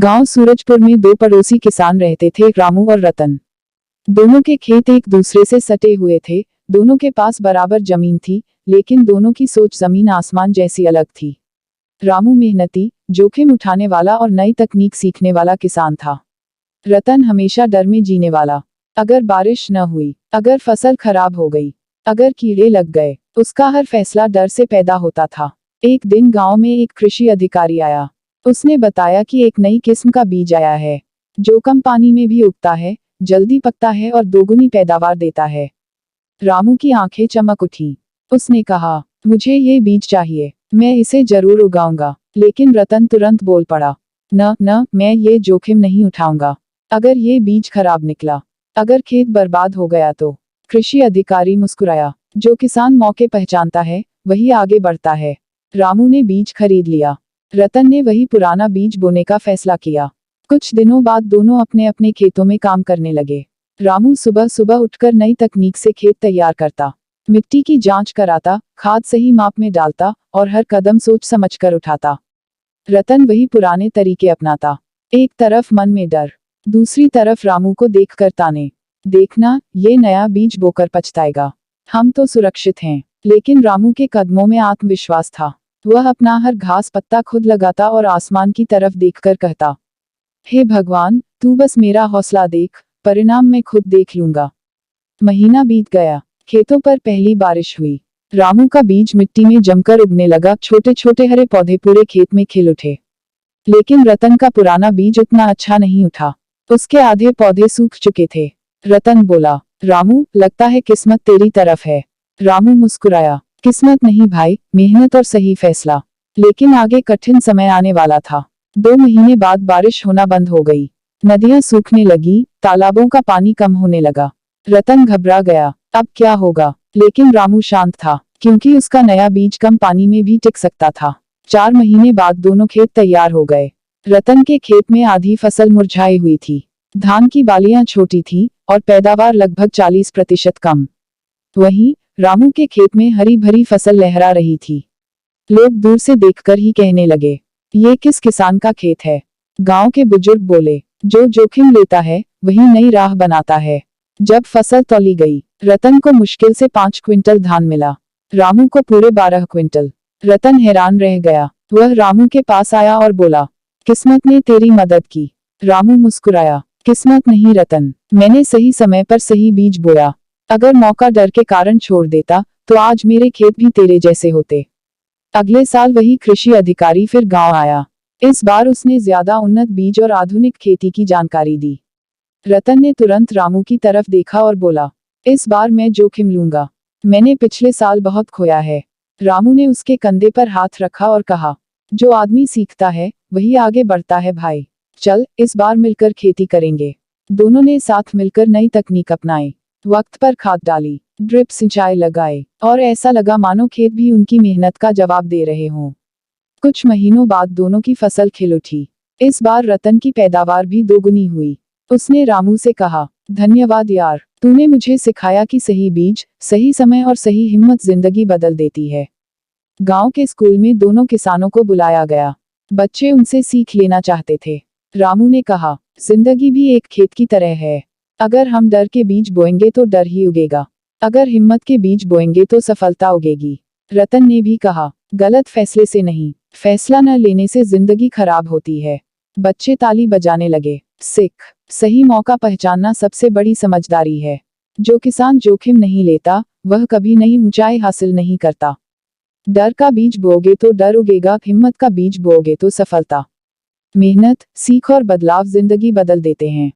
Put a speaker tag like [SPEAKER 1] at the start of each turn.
[SPEAKER 1] गांव सूरजपुर में दो पड़ोसी किसान रहते थे, रामू और रतन। दोनों के खेत एक दूसरे से सटे हुए थे, दोनों के पास बराबर जमीन थी, लेकिन दोनों की सोच जमीन आसमान जैसी अलग थी। रामू मेहनती, जोखिम उठाने वाला और नई तकनीक सीखने वाला किसान था। रतन हमेशा डर में जीने वाला। अगर बारिश न हुई, अगर फसल खराब हो गई, अगर कीड़े लग गए, उसका हर फैसला डर से पैदा होता था। एक दिन गांव में एक कृषि अधिकारी आया। उसने बताया कि एक नई किस्म का बीज आया है, जो कम पानी में भी उगता है, जल्दी पकता है और दोगुनी पैदावार देता है। रामू की आंखें चमक उठी। उसने कहा, मुझे ये बीज चाहिए, मैं इसे जरूर उगाऊंगा। लेकिन रतन तुरंत बोल पड़ा, न, मैं ये जोखिम नहीं उठाऊंगा। अगर ये बीज खराब निकला, अगर खेत बर्बाद हो गया तो। कृषि अधिकारी मुस्कुराया, जो किसान मौके पहचानता है वही आगे बढ़ता है। रामू ने बीज खरीद लिया। रतन ने वही पुराना बीज बोने का फैसला किया। कुछ दिनों बाद दोनों अपने अपने खेतों में काम करने लगे। रामू सुबह सुबह उठकर नई तकनीक से खेत तैयार करता, मिट्टी की जांच कराता, खाद सही माप में डालता और हर कदम सोच समझकर उठाता। रतन वही पुराने तरीके अपनाता। एक तरफ मन में डर, दूसरी तरफ रामू को देखकर ताने, देखना ये नया बीज बोकर पछताएगा, हम तो सुरक्षित हैं। लेकिन रामू के कदमों में आत्मविश्वास था। वह अपना हर घास पत्ता खुद लगाता और आसमान की तरफ देखकर कहता, हे भगवान, तू बस मेरा हौसला देख, परिणाम मैं खुद देख लूंगा। महीना बीत गया, खेतों पर पहली बारिश हुई। रामू का बीज मिट्टी में जमकर उगने लगा, छोटे छोटे हरे पौधे पूरे खेत में खिल उठे। लेकिन रतन का पुराना बीज उतना अच्छा नहीं उठा। उसके आधे पौधे सूख चुके थे। रतन बोला, रामू, लगता है किस्मत तेरी तरफ है। रामू मुस्कुराया, किस्मत नहीं भाई, मेहनत और सही फैसला। लेकिन आगे कठिन समय आने वाला था। 2 महीने बाद बारिश होना बंद हो गई। नदियां सूखने लगी, तालाबों का पानी कम होने लगा। रतन घबरा गया, अब क्या होगा? लेकिन रामू शांत था, क्योंकि उसका नया बीज कम पानी में भी टिक सकता था। 4 महीने बाद दोनों खेत तैयार हो गए। रतन के खेत में आधी फसल मुरझाई हुई थी, धान की बालियां छोटी थी और पैदावार लगभग 40% कम। वहीं रामू के खेत में हरी भरी फसल लहरा रही थी। लोग दूर से देखकर ही कहने लगे, ये किस किसान का खेत है? गांव के बुजुर्ग बोले, जो जोखिम लेता है वही नई राह बनाता है। जब फसल तौली गई, रतन को मुश्किल से 5 क्विंटल धान मिला, रामू को पूरे 12 क्विंटल। रतन हैरान रह गया। वह रामू के पास आया और बोला, किस्मत ने तेरी मदद की। रामू मुस्कुराया, किस्मत नहीं रतन, मैंने सही समय पर सही बीज बोया। अगर मौका डर के कारण छोड़ देता तो आज मेरे खेत भी तेरे जैसे होते। अगले साल वही कृषि अधिकारी फिर गांव आया। इस बार उसने ज्यादा उन्नत बीज और आधुनिक खेती की जानकारी दी। रतन ने तुरंत रामू की तरफ देखा और बोला, इस बार मैं जोखिम लूंगा, मैंने पिछले साल बहुत खोया है। रामू ने उसके कंधे पर हाथ रखा और कहा, जो आदमी सीखता है वही आगे बढ़ता है भाई, चल इस बार मिलकर खेती करेंगे। दोनों ने साथ मिलकर नई तकनीक अपनाई, वक्त पर खाद डाली, ड्रिप सिंचाई लगाई और ऐसा लगा मानो खेत भी उनकी मेहनत का जवाब दे रहे हों। कुछ महीनों बाद दोनों की फसल खिल उठी। इस बार रतन की पैदावार भी दोगुनी हुई। उसने रामू से कहा, धन्यवाद यार, तूने मुझे सिखाया कि सही बीज, सही समय और सही हिम्मत जिंदगी बदल देती है। गांव के स्कूल में दोनों किसानों को बुलाया गया। बच्चे उनसे सीख लेना चाहते थे। रामू ने कहा, जिंदगी भी एक खेत की तरह है। अगर हम डर के बीज बोएंगे तो डर ही उगेगा, अगर हिम्मत के बीज बोएंगे तो सफलता उगेगी। रतन ने भी कहा, गलत फैसले से नहीं, फैसला न लेने से जिंदगी खराब होती है। बच्चे ताली बजाने लगे। सिख, सही मौका पहचानना सबसे बड़ी समझदारी है। जो किसान जोखिम नहीं लेता वह कभी नई ऊंचाई हासिल नहीं करता। डर का बीज बोओगे तो डर उगेगा, हिम्मत का बीज बोओगे तो सफलता। मेहनत, सीख और बदलाव जिंदगी बदल देते हैं।